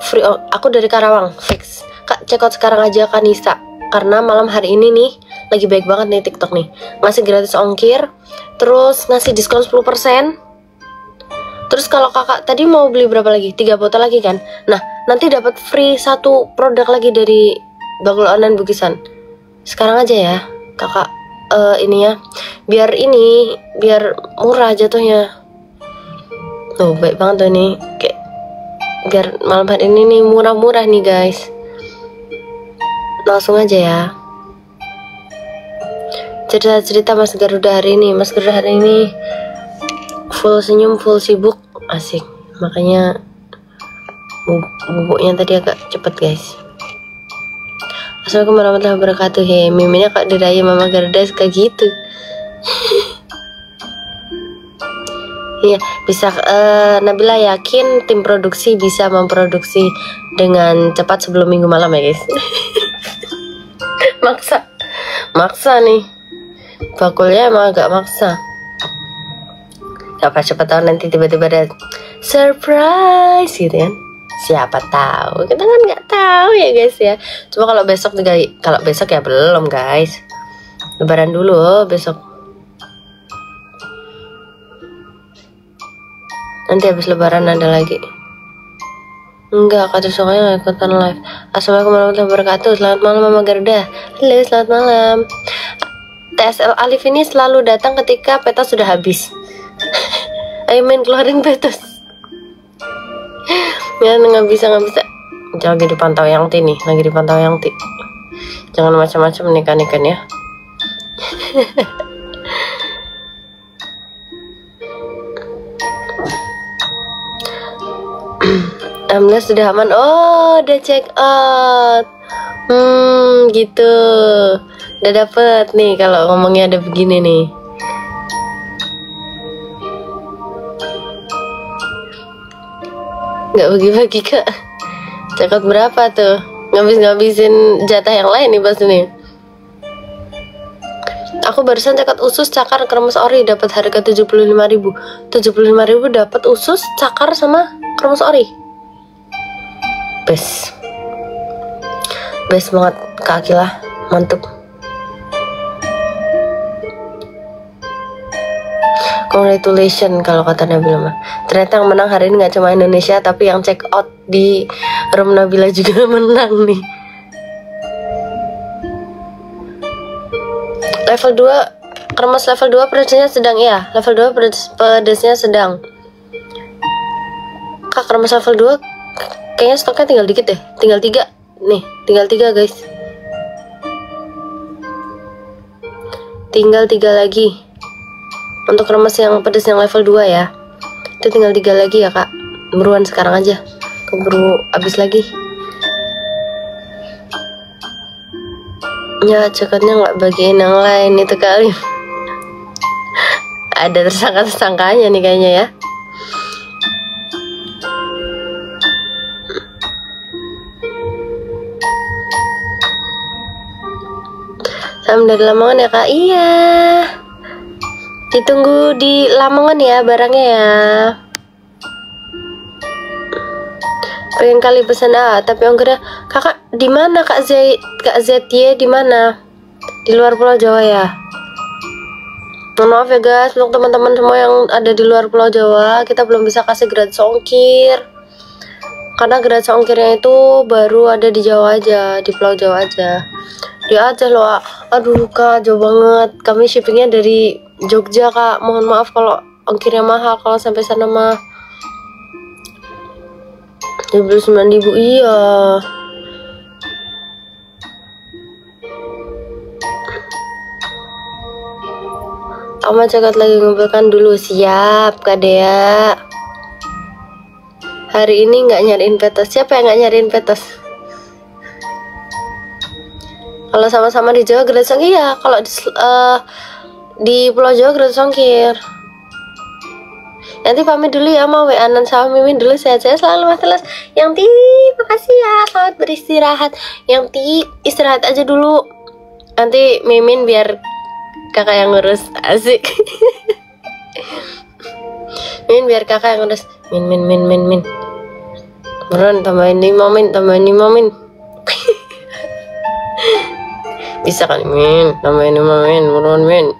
Free, aku dari Karawang, fix. Kak check out sekarang aja Kak Nisa. Karena malam hari ini nih lagi baik banget nih TikTok nih, ngasih gratis ongkir, terus ngasih diskon 10%. Terus kalau kakak tadi mau beli berapa lagi? 3 botol lagi kan? Nah, nanti dapat free 1 produk lagi dari Bagul Online Bukisan. Sekarang aja ya, kakak ini ya. Biar murah jatuhnya. Tuh, baik banget tuh nih. Kayak biar malam hari ini nih murah-murah nih, guys. Langsung aja ya. Cerita Mas Garuda hari ini. Mas Garuda hari ini full senyum, full sibuk, asik. Makanya bubuknya tadi agak cepet guys. Assalamualaikum warahmatullahi wabarakatuh. Hei, miminnya kak diraya Mama Garuda suka gitu. Iya, bisa. Nabila yakin tim produksi bisa memproduksi dengan cepat sebelum minggu malam ya guys. maksa nih, bakulnya emang agak maksa. Apa siapa tahu nanti tiba-tiba ada surprise gitu kan, siapa tahu, kita kan nggak tahu ya guys ya. Cuma kalau besok ya belum guys, lebaran dulu besok. Nanti habis lebaran ada lagi. Enggak, kata sukanya ikutan live. Assalamualaikum warahmatullahi wabarakatuh. Selamat malam Mama Gerda. Halo, selamat malam. TSL Alif ini selalu datang ketika peta sudah habis. Ayo main keluarin petos. Ya nggak bisa. Lagi dipantau yang nih, Jangan macam-macam nih kan ya. Alhamdulillah sudah aman. Oh, udah check out. Gitu. Udah dapet nih kalau ngomongnya ada begini nih. Nggak bagi-bagi kak. Check out berapa tuh? Ngabisin jatah yang lain nih pas ini. Aku barusan cekat usus, cakar, kremes ori dapat harga 75.000. 75.000 dapat usus, cakar sama kremes ori. Best banget Kak Akila, mantap. Congratulations kalau kata Nabila mah. Ternyata yang menang hari ini nggak cuma Indonesia, tapi yang check out di room Nabila juga menang nih. Level 2 kremes level 2 pedasnya sedang ya. Level 2 pedasnya sedang. Kak, kremes level 2 kayaknya stoknya tinggal dikit deh. Tinggal 3. Nih, tinggal 3 guys. Tinggal 3 lagi. Untuk kremes yang pedas yang level 2 ya. Itu tinggal 3 lagi ya kak. Buruan sekarang aja, keburu habis lagi. Ya cekatnya nggak bagiin yang lain itu kali. Ada tersangka-tersangkanya nih kayaknya ya. Salam dari Lamongan ya kak. Iya, ditunggu di Lamongan ya barangnya ya. Pengen kali pesan tapi ongkirnya kakak di mana kak ZY di mana? Di luar Pulau Jawa ya. Mohon maaf ya guys untuk teman-teman semua yang ada di luar Pulau Jawa, kita belum bisa kasih gratis ongkir karena gratis ongkirnya itu baru ada di Jawa aja, di Pulau Jawa aja. Dia aja loh. Aduh kak, jauh banget. Kami shippingnya dari Jogja kak. Mohon maaf kalau ongkirnya mahal kalau sampai sana mah. 29.000 iya. Ama cekat lagi ngumpulkan dulu. Siap kak Dea. Hari ini nggak nyariin petos. Siapa yang nggak nyariin petos? Kalau sama-sama di Jawa gratis ongkir ya. Kalau di Pulau Jawa gratis ongkir. Nanti pamit dulu ya, mau WA-an sama Mimin dulu, sehat-sehat selalu Mas Teles. Yang Ti, makasih ya, selamat beristirahat. Yang Ti, istirahat aja dulu. Nanti Mimin biar kakak yang ngurus, asik. Min biar kakak yang ngurus. Min. Beneran tambahin 5 min. Bisa kan Min, tambahin 5 min, beneran Min.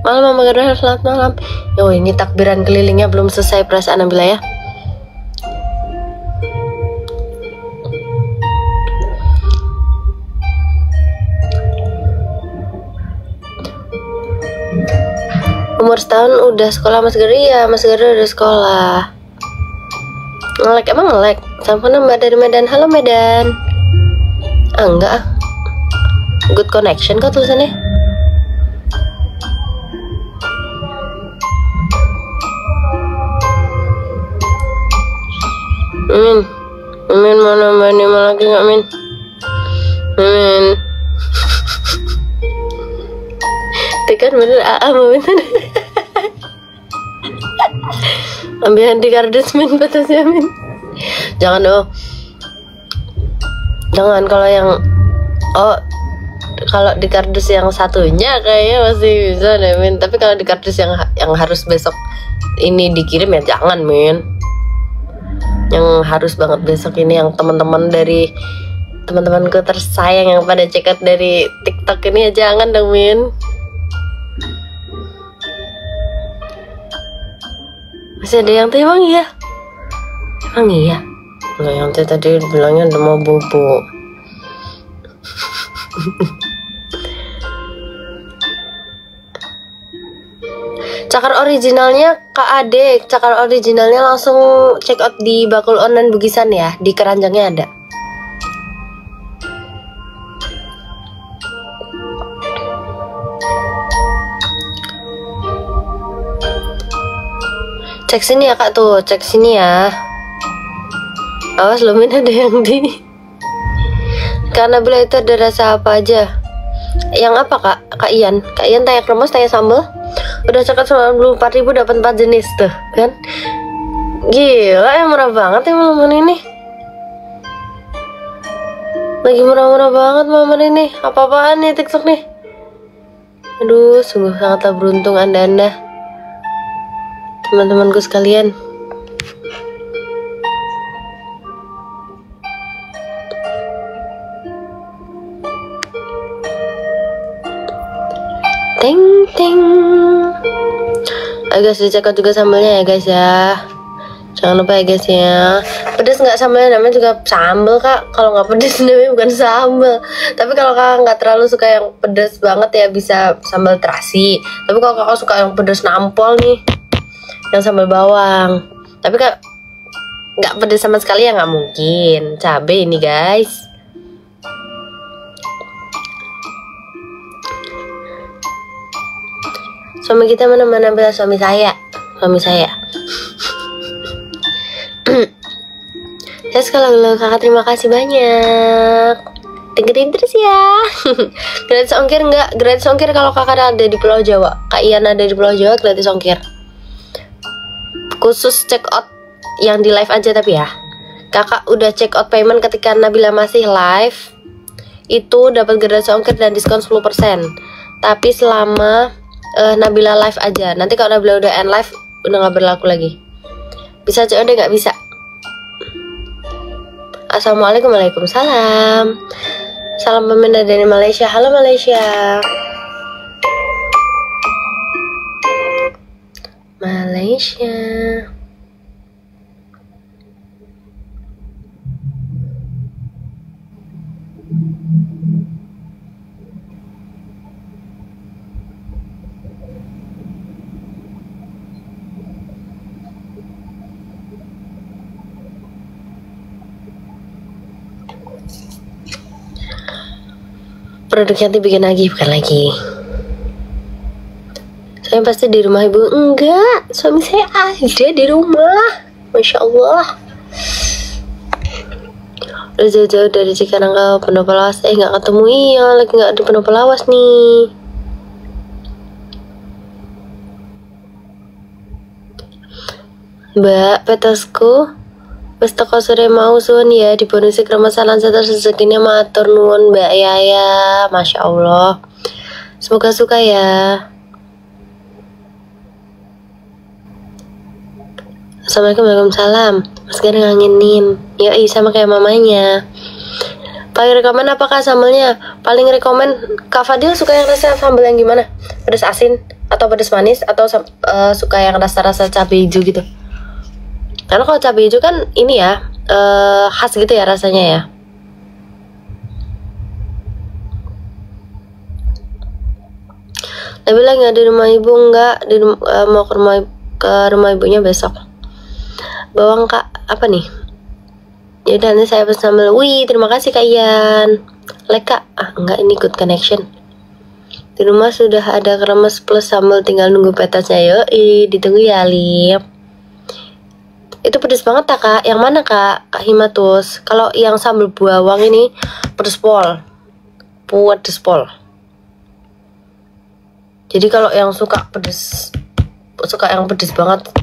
Malam Mama Gerda, selamat malam. Oh ini takbiran kelilingnya belum selesai perasaan Nabila ya. Umur setahun udah sekolah Mas Gerda ya, Mas Gerda udah sekolah. Ngelek emang ngelek. Sampun Mbak dari Medan. Halo Medan. Enggak. Good connection kok tulisannya. Min mana Mbak Nima lagi nggak Min? Tekan bener AA mau bener. Ambil di kardus min petasnya min. Jangan jangan kalau di kardus yang satunya kayaknya masih bisa deh min. Tapi kalau di kardus yang harus besok ini dikirim ya jangan min. Yang harus banget besok ini yang teman-temanku tersayang yang pada check out dari TikTok ini ya jangan dong min. Masih ada yang tuh emang iya? Enggak, yang tadi bilangnya udah mau bobo. Cakar originalnya Kak Ade, cakar originalnya langsung check out di Bakul Online Bugisan ya, di keranjangnya ada. Cek sini ya Kak tuh, cek sini ya. Awas loh min, ada yang di. Karena bila itu ada rasa apa aja. Yang apa Kak? Kak Ian tanya kremes, tanya sambal. Udah cekat 94.000 dapat 4 jenis tuh kan. Gila ya, murah banget ya momen ini. Lagi murah-murah banget momen ini. Apa-apaan nih TikTok nih. Aduh, sungguh sangatlah beruntung anda teman-temanku sekalian. Teng teng. Guys, dicek juga sambalnya ya guys ya. Jangan lupa ya guys ya. Pedas nggak sambalnya, namanya juga sambal Kak. Kalau nggak pedas namanya bukan sambal. Tapi kalau Kakak nggak terlalu suka yang pedas banget ya bisa sambal terasi. Tapi kalau Kakak suka yang pedas nampol nih, yang sambal bawang. Tapi Kak nggak pedas sama sekali ya nggak mungkin. Cabai ini guys. Suami kita mana bila suami saya. Yes, kalau Kakak terima kasih banyak. Dengerin terus ya. Gratis ongkir enggak? Gratis ongkir kalau Kakak ada di Pulau Jawa. Kak Ian ada di Pulau Jawa, gratis ongkir. Khusus check out yang di live aja tapi ya. Kakak udah check out payment ketika Nabila masih live, itu dapat gratis ongkir dan diskon 10%. Tapi selama Nabila live aja. Nanti kalau Nabila udah end live udah nggak berlaku lagi. Bisa COD nggak bisa? Assalamualaikum. Waalaikumsalam. Salam pemindah dari Malaysia. Halo Malaysia. Produknya nanti bikin lagi, bukan lagi. Saya pasti di rumah ibu. Enggak, suami saya ada di rumah. Masya Allah. Udah jauh-jauh dari Cikarang ke Pendopo Lawas. Nggak ketemu, iya lagi nggak di Pendopo Lawas nih. Mbak, petasku wis teko sore mau suwun ya dibonusi kremasalan seter rezekinya matur nuwun Mbak Yaya. Masya Allah, semoga suka ya. Assalamualaikum. Waalaikumsalam. Mas Gara nganginin. Yoi, sama kayak mamanya. Paling rekomen apakah sambalnya? Paling rekomen Kak Fadil suka yang rasa sambal yang gimana? Pedas asin atau pedas manis atau suka yang rasa-rasa cabai hijau gitu? Karena kalau cabai hijau kan ini ya khas gitu ya rasanya ya. Tapi lagi nggak di rumah ibu, nggak di mau ke rumah ibunya besok. Bawang Kak apa nih? Ya udah nanti saya pesan sambal. Wih, terima kasih Kak Ian. Leka, enggak, ini good connection. Di rumah sudah ada kremes plus sambal, tinggal nunggu petasnya. Yoi, ditunggu ya Lip. Itu pedes banget tak Kak? Yang mana Kak? Kak Himatus. Kalau yang sambal bawang ini pedes pol. Pedes pol. Jadi kalau yang suka yang pedes banget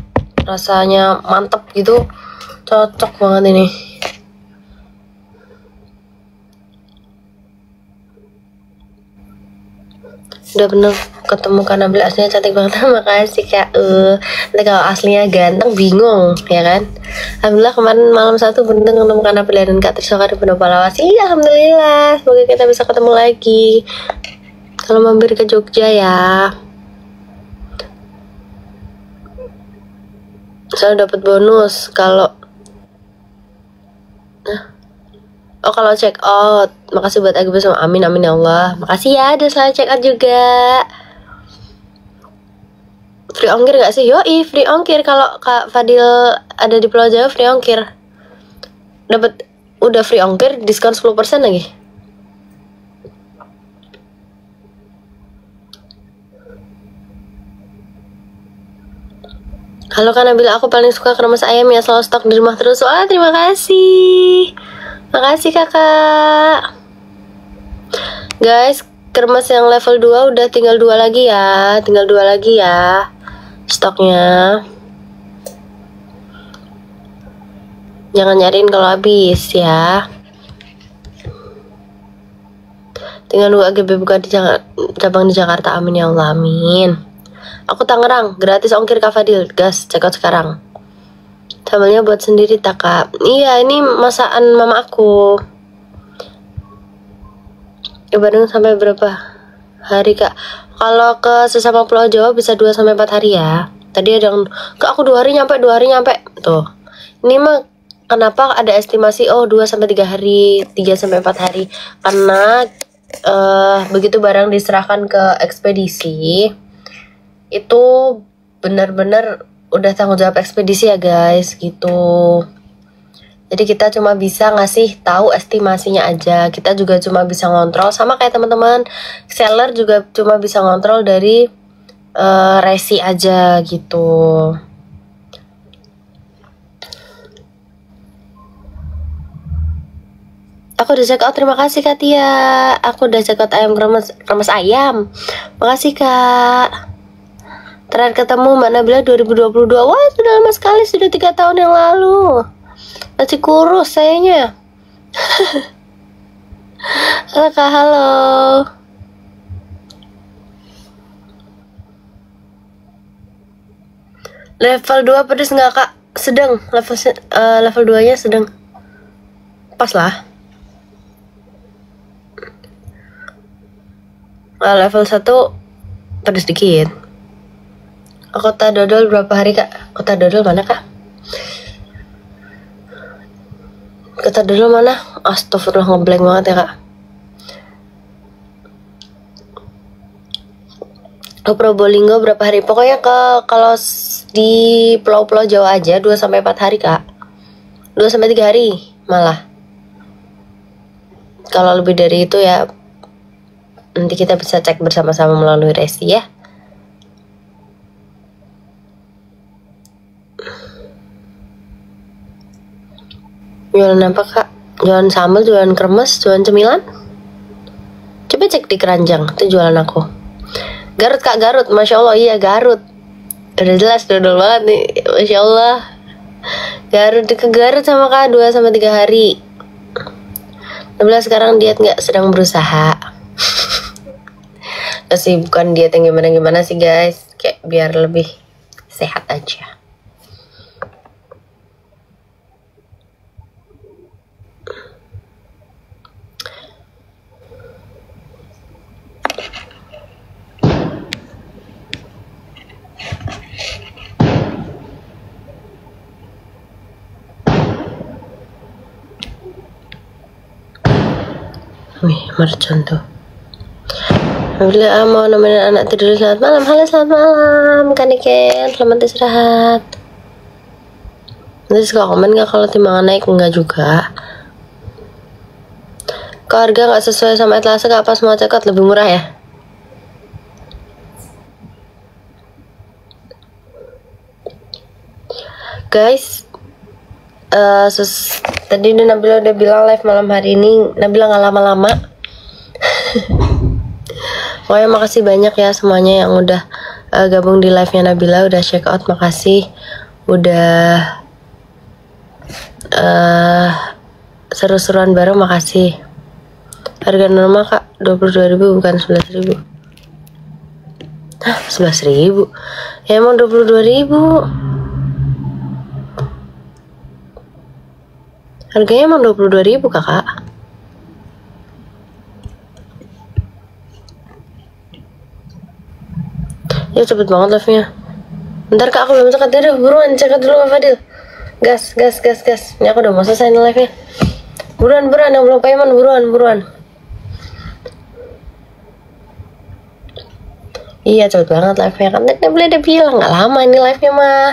rasanya mantep gitu, cocok banget ini. Udah bener ketemu Kak Nabila, aslinya cantik banget. Makasih Kak. Nanti kalau aslinya ganteng bingung ya kan. Alhamdulillah kemarin malam satu bener ketemu Kak Nabila dan Kak Trisha di Penuh Palawas. Iya alhamdulillah, semoga kita bisa ketemu lagi kalau mampir ke Jogja ya. Saya dapat bonus kalau kalau check out. Makasih buat Agus sama amin amin ya Allah. Makasih ya, ada selalu check out juga. Free ongkir gak sih? Yoi, free ongkir. Kalau Kak Fadil ada di Pulau Jawa, free ongkir. Dapat udah free ongkir, diskon 10% lagi. Halo Kak Nabila, aku paling suka kremes ayam ya, selalu stok di rumah terus. Wah, terima kasih. Makasih kakak. Guys, kremes yang level 2 udah tinggal 2 lagi ya. Tinggal 2 lagi ya stoknya. Jangan nyariin kalau habis ya. Tinggal 2 GB buka di cabang di Jakarta. Amin ya Allah, amin. Aku Tangerang, gratis ongkir Kak Fadil. Gas, check out sekarang. Sambelnya buat sendiri tak Kak? Iya, ini masakan mama aku. Ke Bandung sampai berapa hari Kak? Kalau ke sesama Pulau Jawa bisa 2-4 hari ya. Tadi ada yang Kak aku 2 hari nyampe, 2 hari nyampe. Tuh. Ini mah kenapa ada estimasi 2-3 hari, 3-4 hari? Karena begitu barang diserahkan ke ekspedisi itu benar-benar udah tanggung jawab ekspedisi ya guys gitu. Jadi kita cuma bisa ngasih tahu estimasinya aja. Kita juga cuma bisa ngontrol sama kayak teman-teman seller juga cuma bisa ngontrol dari resi aja gitu. Aku udah check out, terima kasih Kak Tia. Aku udah check out ayam kremes ayam. Makasih Kak. Terakhir ketemu Mbak Nabila 2022. Wah, sudah lama sekali, sudah 3 tahun yang lalu. Masih kurus sayanya. Halo Kak, halo. Level 2 pedes nggak Kak? Sedang, level 2-nya sedang. Pas lah. Level 1 pedes dikit. Kota dodol berapa hari Kak? Kota dodol mana Kak? Kota dodol mana? Astagfirullah, ngeblank banget ya Kak. Ke Probolinggo berapa hari? Pokoknya kalau di pulau-pulau Jawa aja 2-4 hari Kak. 2-3 hari malah. Kalau lebih dari itu ya nanti kita bisa cek bersama-sama melalui resi ya. Jualan apa Kak? Jualan sambal, jualan kremes, jualan cemilan? Coba cek di keranjang, itu jualan aku. Garut Kak, Garut, Masya Allah, iya Garut. Udah jelas, dodol banget nih, Masya Allah. Garut, ke Garut sama Kak, 2-3 hari. Nabila sekarang diet nggak, sedang berusaha. Masih bukan diet yang gimana-gimana sih guys, kayak biar lebih sehat aja. Wih, mercon tuh. Alhamdulillah mau nemenin anak tidur. Selamat malam. Halo, selamat malam Kak Niken, selamat istirahat. Nanti suka komen gak kalau timbangan naik? Enggak juga. Kalau harga gak sesuai sama etalase Kak, pas mau cekot lebih murah ya? Guys, tadi Nabila udah bilang live malam hari ini. Nabila gak lama-lama. Pokoknya makasih banyak ya semuanya yang udah gabung di live-nya Nabila, udah check out. Makasih udah seru-seruan bareng, makasih. Harga normal kak 22.000 bukan 11.000. Hah, 11.000? Ya emang 22.000. Harganya emang 22.000 kakak. Ya cepet banget live-nya. Bentar kak, aku belum cekat dulu. Buruan cekat dulu Kak Fadil. Gas. Ini aku udah mau selesai nih live-nya. Buruan, yang belum payment, buruan. Iya cepet banget live-nya, kan tadi boleh ada bilang nggak lama ini live-nya mah.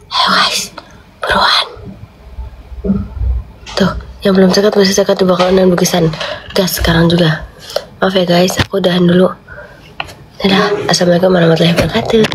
Ayo guys, buruan. Tuh, yang belum cekat masih cekat di bakalan dan lukisan. Gas sekarang juga. Maaf ya guys, aku udahan dulu. Dadah, assalamualaikum warahmatullahi wabarakatuh.